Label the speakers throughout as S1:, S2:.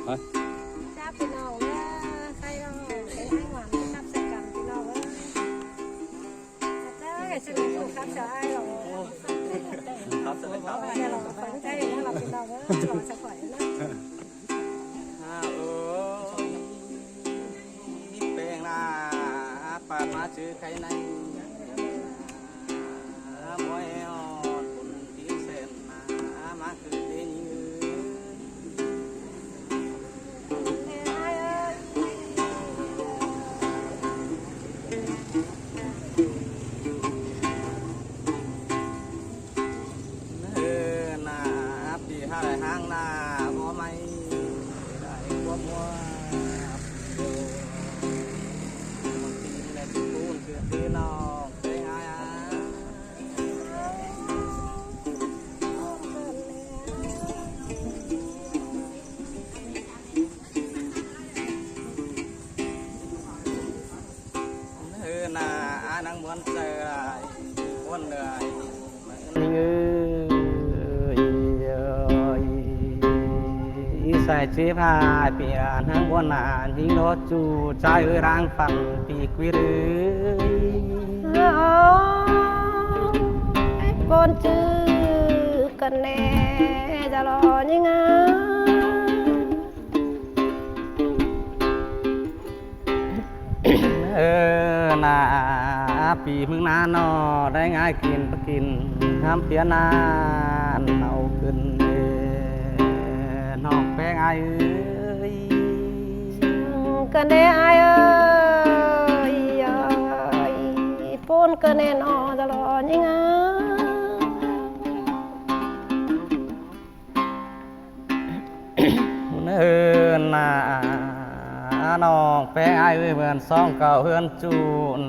S1: Sắp thì nào say đâu cái ai hoàn sắp sẽ cầm thì nào cái sự cũng sắp sợ ai rồi giờ là phải thấy nó là thì nào rồi sẽ phải nó
S2: เป็นปามาชื่อใครในมวยอ่อนคนที่เส้นมาคือเดนยืนาปีห้าไรห้างหน้าพอไม่ได้ควบมัวพี่น้องเป็นไงน่านังม้วนเจอคนเหนื่อยใส่ชีพายปีนังม้วนยิงรถจูใจร่างฟันปีกวิรือ
S1: con chữ cần nè giờ lo như ngá
S2: น่าปีมึงนานอได้ง่ายกินไปกินทำเพียนานเอาขึ้นนอกแป้งไอ้
S1: cần nè ai ơi con cần nè nó giờ lo như ngá
S2: น่าน้องแป้งไอ้เหมือนซองเก่าเฮือนจู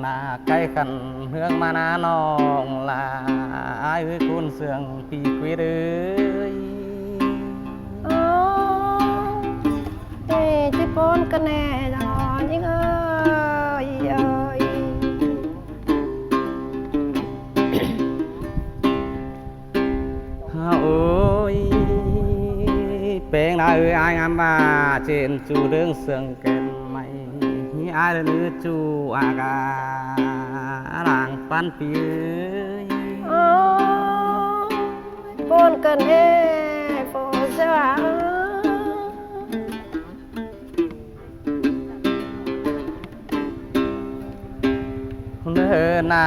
S2: น่าใกล้กันเฮืองมานาน้องลาไอ้คุณเสื่องปีกวิรือ
S1: chỉ con cần nè giờ lo như ơi
S2: ôi bên nào ai ngắm ba trên chu đường sương kèn mây ai đến chu aga làng pan pi
S1: con cần nè phô sa
S2: น่า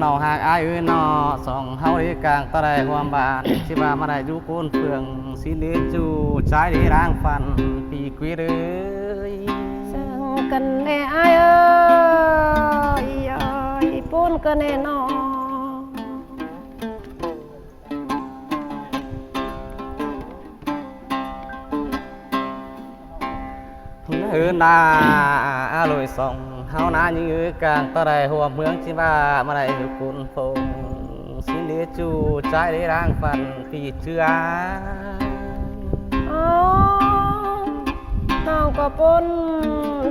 S2: น้องหากอายน้อส่องเฮาได้กลางตะไดหวมบานสิว่ามาได้อยู่โคนเฟืองสิเดจูใจได้ร่างฟันปีกวิเลย
S1: sang cần nè ai ơi con cần nè nó
S2: น่าลอยส่องเฮานาอยู่กลางตะไดหัวเมืองสิว่ามาได้อยู่โคนเฟืองสิเดจูใจได้ร่างฟันปีเชื่อ
S1: น้องก็ปน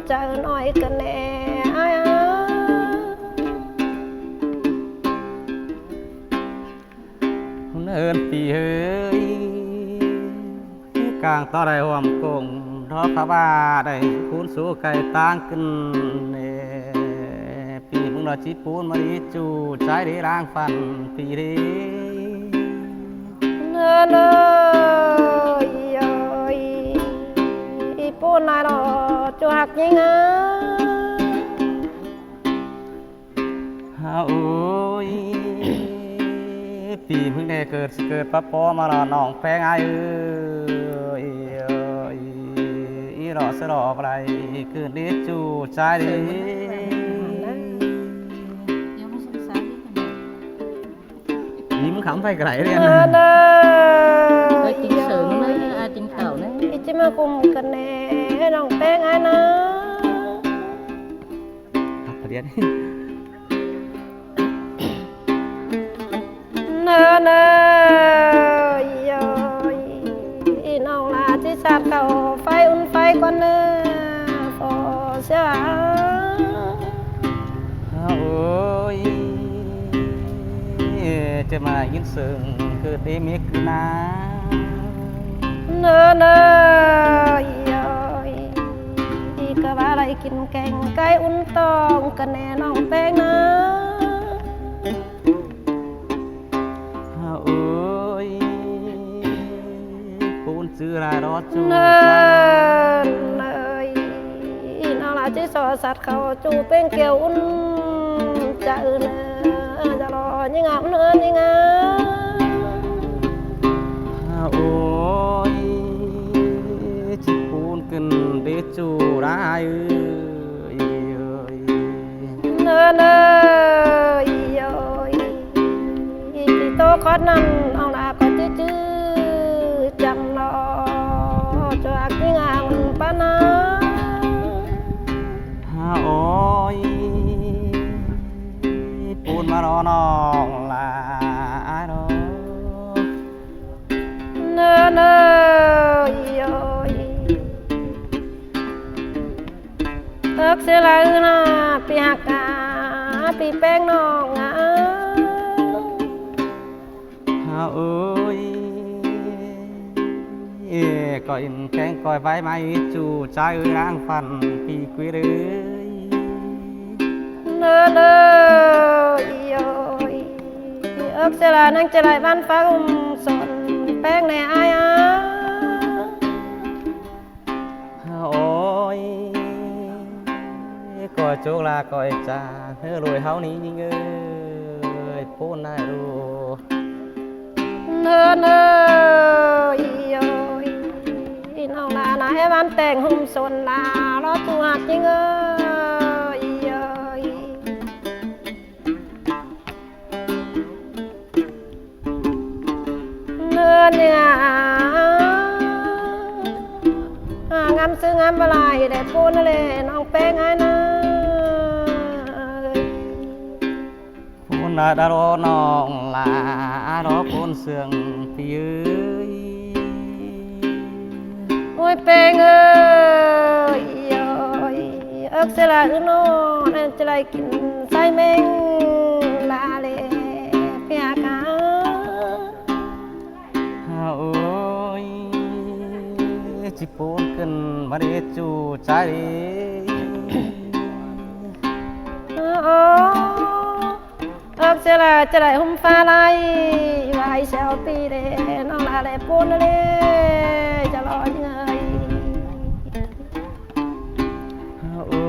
S1: เจอหน่อยกันแน่ไอ้
S2: เนินปีเฮ้ยกลางต่อได้หวมกงทอพระบาได้คูณสู่ไก่ต่างขึ้นปีมึงรอจีปูนมาดีจูใจได้ร่างฟันปีเด้
S1: เนื้อเนื้อปูนนายรอจวกยังไง
S2: โอ้ยปีมึงได้เกิดป้าป้อมาหล่อน้องแป้งไอ้อีหล่อสลออะไรเกิดเด็ดจูใจเด้ยิ้มขำไปไกลเลยนะ
S3: chính sướng nữa ai chính tẩu nữa
S1: chỉ mà cùng cần nèน้องแป้งไอ้นะ
S2: เรียน
S1: เนื้อเนื้อน้องลาที่ชาติเก่าไฟอุ่นไฟก่อนเนื้อฟอเสีย
S2: จะมายินเสียงคือเดมิกนา
S1: เนื้อ นอีกะว่าอะไรกินแกงไก่อุ่นตองกะแน่น้องแป้งนะ
S2: เอ้ยปูนซื้อรายรอจู
S1: เนินน้องลาจิสอสัตว์เขาจูเป็นเกี่ยวอุ่นจะจะรอยิ่งงามเนินยิ่งงาม
S2: โอ้ยจิปูนขึ้นเดจูราย
S1: เนินพี่โตคอดนั่นเอาลาก็จื้อจำรอจากยิ่งงามปานา
S2: โอ้ยปูนมารอน้องลาโ
S1: เนเอิกเสียไรนะปีหักกาปีแป้งน้อง
S2: เอ้ยก่อยแข้งก่อยไว้ไม้จูใจร่างฟันปีกุยเลย
S1: เอิกเสียไรนั่งจะไรบ้านฟ้าสนแป้งในอาย
S2: โอ้ยก่อยโจกลาก่อยจ่าเฮ้อรวยเฮานี้ยิ่งปูนได้รู้
S1: น้องลาให้บ้านแต่งหุ่มสนลารอตัวหักยิ่งเนี่ยงามซื้องามบลายได้ปูนเลยน้องแป้งไอ้นะ
S2: ปูนดารอน้องลารอปูนเสื่องพี่
S1: โอ้ยแป้งเอิกเสลาโน่นั่นจะไรกินไส้เมงลาเลเปียกา
S2: โอ้ยจิปูนขึ้นมาเดจูใจ
S1: เอิกเสลาจะไรหุ่มฟ้าไล่ไว้เซลปีเดน้องลาเลปูนเลยจะรอยังไง
S2: โอ้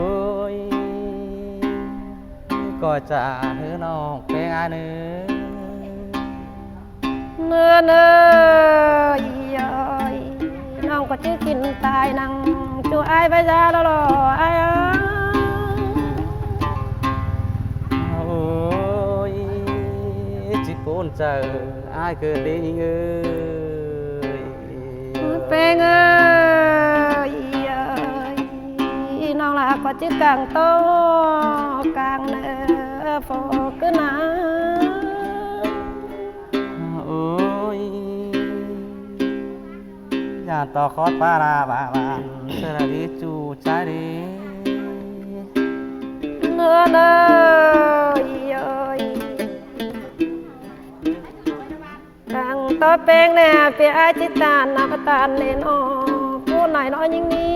S2: ยก็จะเธอน้องเป็นไงเนื้อ
S1: น้องก็ชื่อกินตายนังจูไอ้ไปซาแล้วหรอไอ้
S2: โอ้ยจิปูนเจอไอ้เกิดดีเงย
S1: เป็นน้องละก็ชื่อกลางโตกลางเนื้อโฟกัสนะ
S2: โอ้ยอย่าต่อคอดปาราบาบานเสระดีจูใจดี
S1: เนื้อกลางโตเป็นเนี่ยเปียไอจิตานนับตานเลนอผู้ไหนน้อยยิ่งนี้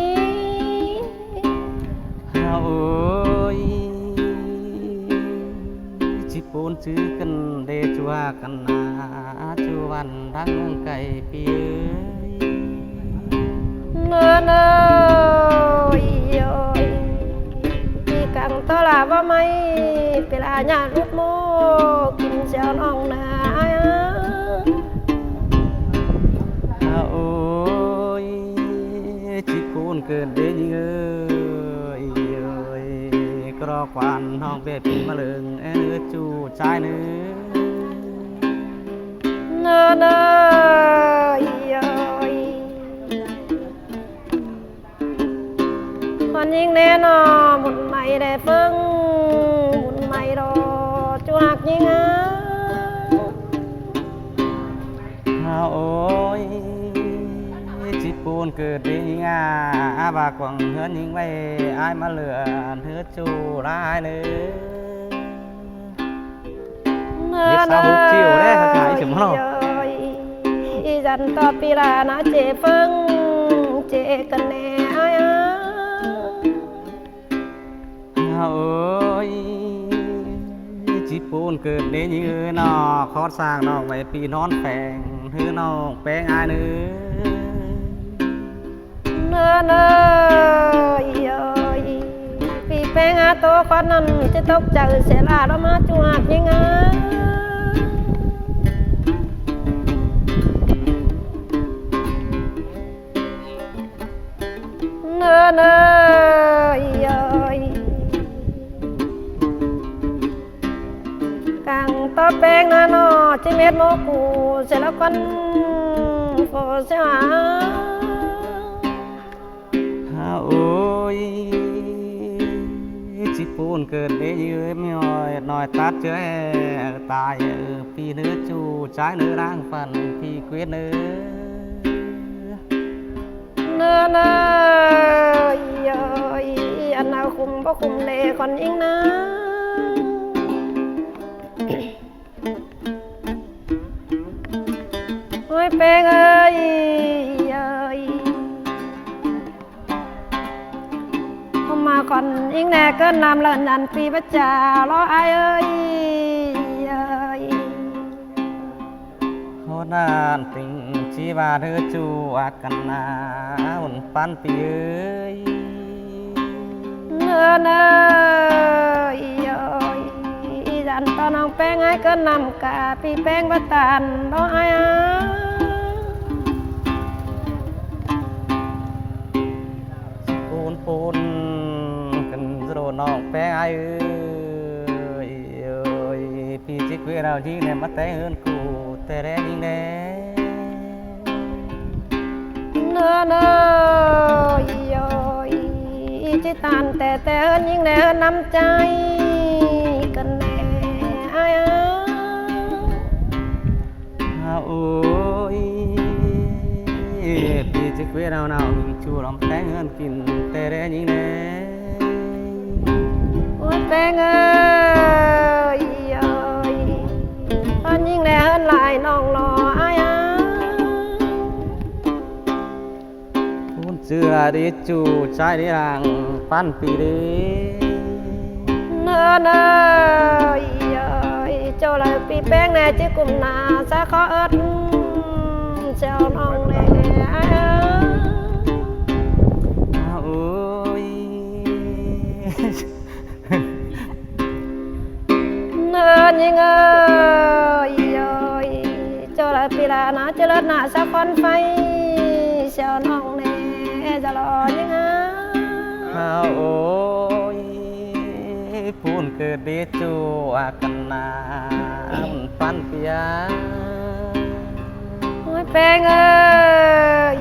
S2: โอ้ยจิปูนชื่อกันเดจัวกันนาจูวันทั้งไก่ปี
S1: เนื้อีกังตลาว่าไม่เป็นอาญาลูกโมกินเสียวน้องนา
S2: โอ้ยจิปูนเกินเดยเอ้ยกรอกควันห้องเป็ดมาเลิงเนื้อจูใจเนื้
S1: คนยิ่งแน่นอบุญใหม่ได้เพิ่งบุญใหม่รอจวกยิ่ง
S2: โอ้ยจิปูนเกิดดีงาบากวังเฮือนยิ่งไว้อายมาเหลือเฮือจูร้ายเนื้อเด็กสาวหุบจิ้วได้เขาขายถึงมั้ง
S1: อีจันต่อปีลานะเจเฟิง เจกันแน่ไอ้
S2: เอ้ยจีปูนเกิดเนยืนอคอดสร้างนอกไว้ปีนอนแปงหือนอกแปงอายเนื้อ
S1: เนื้อเนื้อปีแป้งอาโตคนนั้นจะตกใจเสียลาเรามาจวดยังไงเนื้อเนื้อกางต่อแป้งนาโนจิเม็ดโมกูเสียแล้วคนโฟเสีย
S2: โอ้ยจีปูนเกิดเนยืมย่อยหน่อยตัดเจอตายปีเนื้อจูtráiเนื้อร่างฟันพี่เกวียนเนื้อ
S1: เนื้อเนื้ออันน่าคุมบ่คุมเลคนยิงนะโอ้ยเป้งเอ้ยเข้ามาก่อนยิงแน่เกินนำเลินอันปีพระจ่ารอไอเอ้ย
S2: นานติงชีวาเธอจูอากันนาหุ่นปันปีเอ้ย
S1: เนื้อเนื้อดันตอนน้องแป้งให้เกินนำกาปีแป้งประตานรอไอ
S2: ปูนกันโดนน้องแป้งไอเอ้ยพี่จิกเวเราจีเนี่ยมาแต่เฮินกูแต่แรงยิงแน่
S1: เนื้อเนื้อจิตานแต่เฮินยิงแน่เฮินน้ำใจกันแน่ไอ้
S2: โอ้ยพี่จิกเวเราเนามีชูรำแต่เฮินกินแต่แรงยิงแน่
S1: โอ้ยแป้งเอ้ยเฮินยิงแน่เฮินหลายน้องรอไอ้
S2: เชื่อดิจูใจดิรังปันปีดี
S1: เนื้อเนื้อเจ้าเลยปีแป้งแน่จิกุมนาสะขอเอิดเจ้าน้องแน่
S2: โอ้ย
S1: เนื้อยิงเอ้ยเจ้าเลยปีลานะเจ้าเลิศหน้าสะคอนไฟเจ้าน้องแน่จะรอยังไง
S2: โอ้ยพูนเกิดเดจูอากันนาปันเปีย
S1: โอ้ยแป้งเอ้ย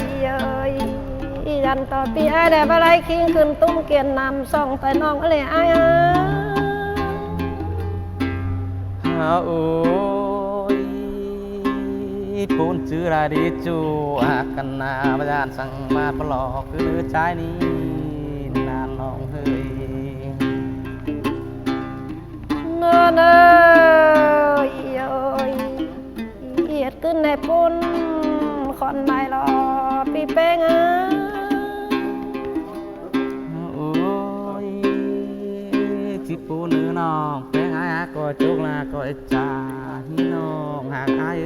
S1: ยันต่อปีไอ้แดบอะไรคิงขึ้นตุ้มเกียนนำส่องไปน้องอะไรไอ้
S2: โอ้ยปูนชื่อราดิจูอากันนาพยานสั่งมาปลอกคือใจนี้นานน้องเฮ้ย
S1: เนื้อเนื้อเอียดขึ้นในปูนคนใบรอปีเป้ง
S2: โอ้ยจิปูเนื้อน้องแป้งอ้ายก็จุกลาก็จ่าที่น้องหากอ้าย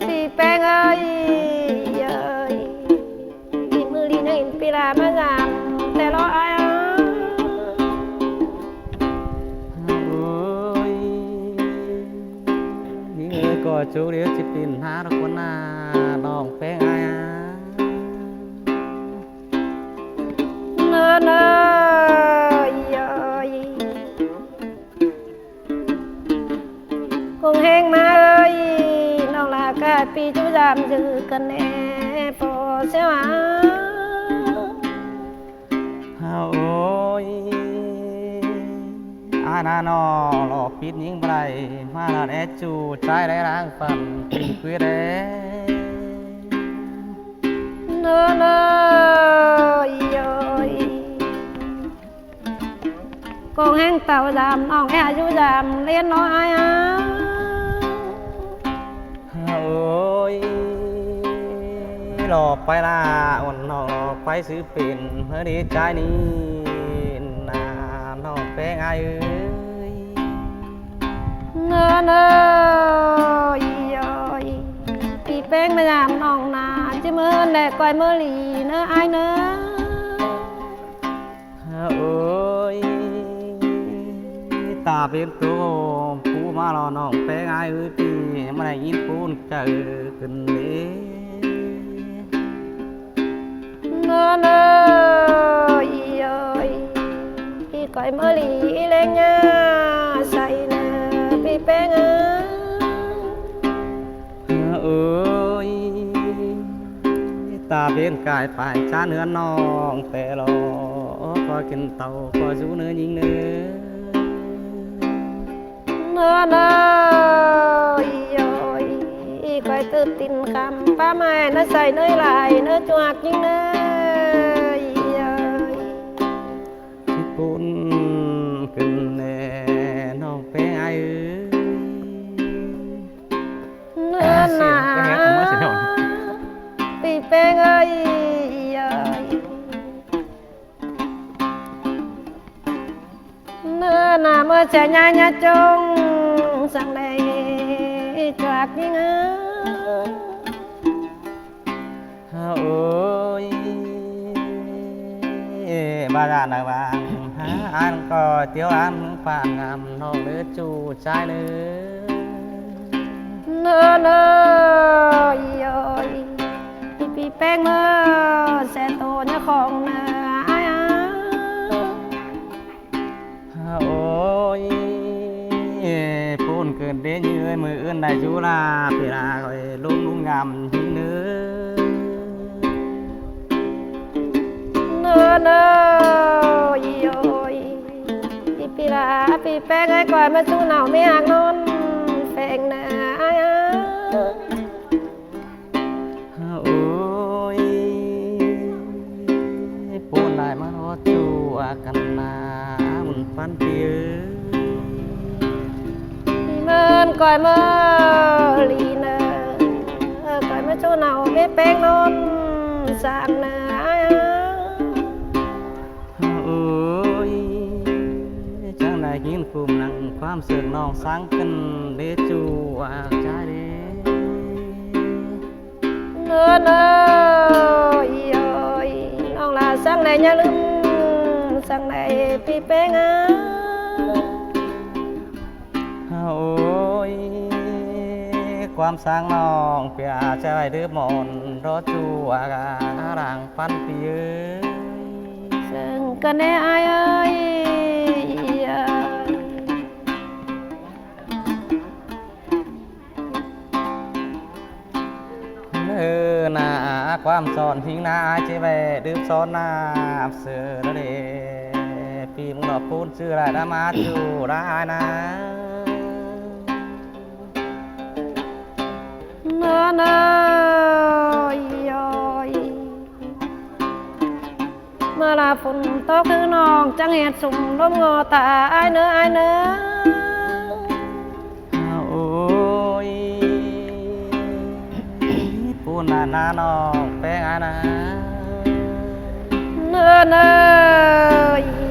S1: ปีแป้งเอ้ยมือลีนอินปีลามาจามแต่รอไอ้
S2: ก็จูเดียวจิปินหาทุกคนนาน้องแป้งอ้าย
S1: เนื้อเนื้อคงแห้งมาเอ้ยน้องลากาปีจูจามจือกันแน่พอเสียว
S2: โอ้ยอาณาโนหลอกปิดยิงไปมาลาแอจูใจได้ร่างฝันปีกุยเด้
S1: เนื้อเนื้อกงแห้งเต่าดำน้องแอจูดำเลี้ยนน้อย
S2: โอ้ หลอกไปละอ่อนนอกไปซื้อเป็นเมื่อดีใจนี้นาน้องแป้งไอายเอ้ย
S1: เนอเนออียอยปีแป้งมายามน้องนาจะเมื่อแดกก้อยเมื่อหลีเนอไอายเนอ
S2: เอ้ยตาเป็นตัวผู้มารอน้องแป้งไอายเอ้ยปีมาได้ยินปูนเจอขึ้นเลย
S1: เนอเนออียอยปีก้อยเมื่อหลีเล็งยาใส่เนอปีแป้งอ่ะ
S2: เอ้ยตาเป็นกายฝ่ายชาเนื้อน้องแต่รอก็กินเต่าก็สู้เนื้อยิงเนื้อ
S1: เนอเนออียอยอีก้อยตื่นตินคำป้าแม่เนอใส่เนยลายเนอจวกยิงเนออียอย
S2: ที่ปุ่นขึ้นแน่น้องเป็นไอเอ้ย
S1: เนื้อหนา
S2: เสียงก็แฮกของเมื่อเสียง
S1: ปีแป้งเอ้ยเอ้ยเนื้อหนาเมื่อจะญาญาจงสั่งได้จากยิ่ง
S2: เอ้ยบาดาลบางหาอันก็เตียวอันปานงามน้องเนื้อจูใจเนื้อ
S1: เนื้อเนื้อเอ้ยปีแป้งเมื่อแสนโตเนี่ยของเนื้ออ้าย
S2: โอ้ยปูนเกินเด้ยืนมืออื่นได้จูลาเปลาคอยลุงงามหิงเนื้อ
S1: เนื้อเนื้อโยยปีลาปีแป้งไอ้ก่อนมาสู้หนาวไม่หักนอนแฝงเนื้ออ้าย
S2: โอ้ยปูนได้มารอจูกันนามันปันเปีย
S1: เมินก่อยเมื่อลีเนอก่อยมาสู้หนาวไม่แป้งนอนสั่งเนื้ออ้าย
S2: โอ้ยจังได้ยินคุมนั่งความเสื่อมน้องสังกันเดจูใจเด
S1: เนื้อเนื้อโยยน้องลาสั่งไหนอย่าลืมสั่งไหนปีแป้งอ่ะ
S2: โอ้ยความสร้างน้องเปียใจเดือมอนรอจูร่างปันเปีย
S1: ซึ่งกันแน่อายเอ้ย
S2: นาความสอนทิ้งนาเจแวดืมซ้อนนาเสือระเดปีมึงดอกปูนชื่ออะไรนะมาจูได้นะ
S1: เนื้อเนื้อยอยเมื่อลาฝนตกคือน้องจังเหตุสุ่มล้มงอตาอายเนื้ออายเนื้อ
S2: โอ้ยปูนนาน้องแป้งอานะ
S1: เนื้อเนื้อ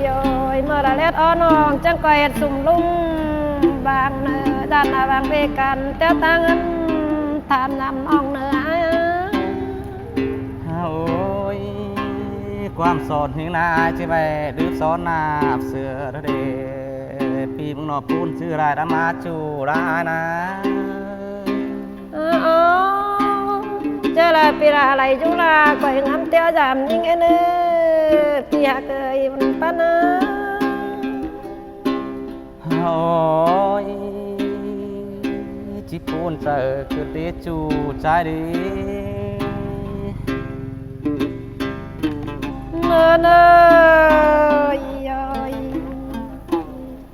S1: ยอยเมื่อลาเล็ดอ้อน้องจังก่อยเหตุสุ่มลุ่มบางเนื้อด้านหน้าบางเบกันเจ้าตาเงินทานนำน้องเนื้ออาย
S2: โอ้ยความสอนทิ้งนาเจแวดืมซ้อนนาเสือระเดปีมึงดอกปูนชื่ออะไรนะมาจูได้นะ
S1: เจอละปีละอะไรจุลาก่อยงามเตี้ยจำยิงไอ้เนื้อปีหาเกยมันปานา
S2: โอ้ยจิปูนเจอคือเดจูใจดี
S1: เนื้อเนื้อยอย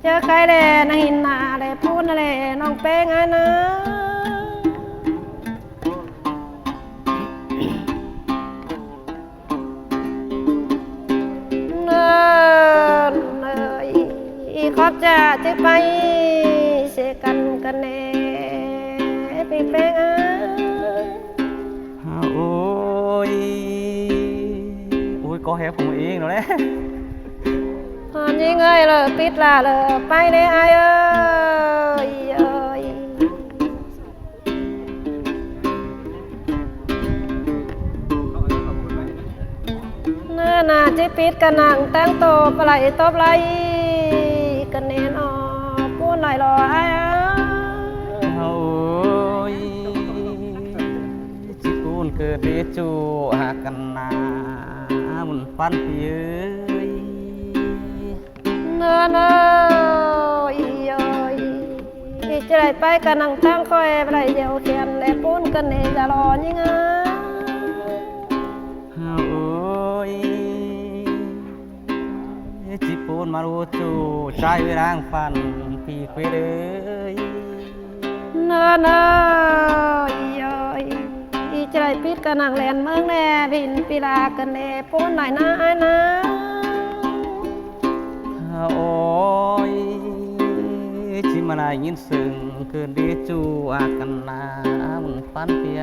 S1: เจอใครแลนหินหนาแลพูดแลน้องแป้งไอ้นะเนื้อเนื้อขอบจะจะไปเสกันกันแน่ปีแป้งอ่ะ
S2: โอ้ย có hẹp không yên rồi đấy
S1: ยิ่งเอ้ยเลยปิดละเลยไปเลยไอ้เอ้ยเอ้ยเนื้อหนาจิปิดกันนังตั้งโตปลายตบไหลกันเนนออกพูดหน่อยรอไอ้
S2: ôi chỉ cuốn cơ đi chuกันนามุนปันพี่เอ้ย
S1: เนื้อเนื้อจะได้ไปกันนังตั้งคอยไปเดียวเขียนและปูนกันเนจะรอยิ่งอ่ะ
S2: ôi chỉ cuốn mà ru chu trai với đang phànพี่quê ơi
S1: เนื้อเนื้อจะได้ปิดกันนังแลนเมืองแน่บินปีลากันเนปูนหน่อยนะไอ้นะ
S2: ôi chỉ mà này nhìn sừng cơn đi chuกันนามุนปันพี่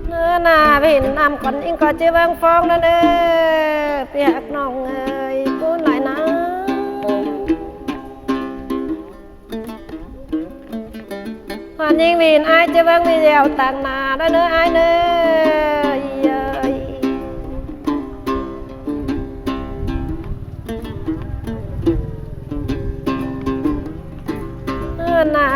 S1: เนื้อหนาบินนำก่อนอิงก็จะวางฟองนั่นเอ้ยเปียกน้องเอ้ยปูนหน่อยนะวันยิงวินไอ้จะวางมีเดียวต่างนาได้เนื้อไอ้เนื้อหนา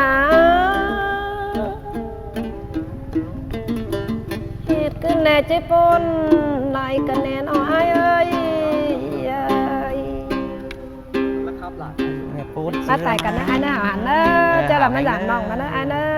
S1: เหตุขึ้นแน่ใจปนไหนกันแน่นเอาไอ้เอ้ย
S2: แล้วครับล่ะ
S1: มาใส่กันนะไอ้เนื้อหันเนอะจะหลับมาหลังน้องนะไอ้เนอะ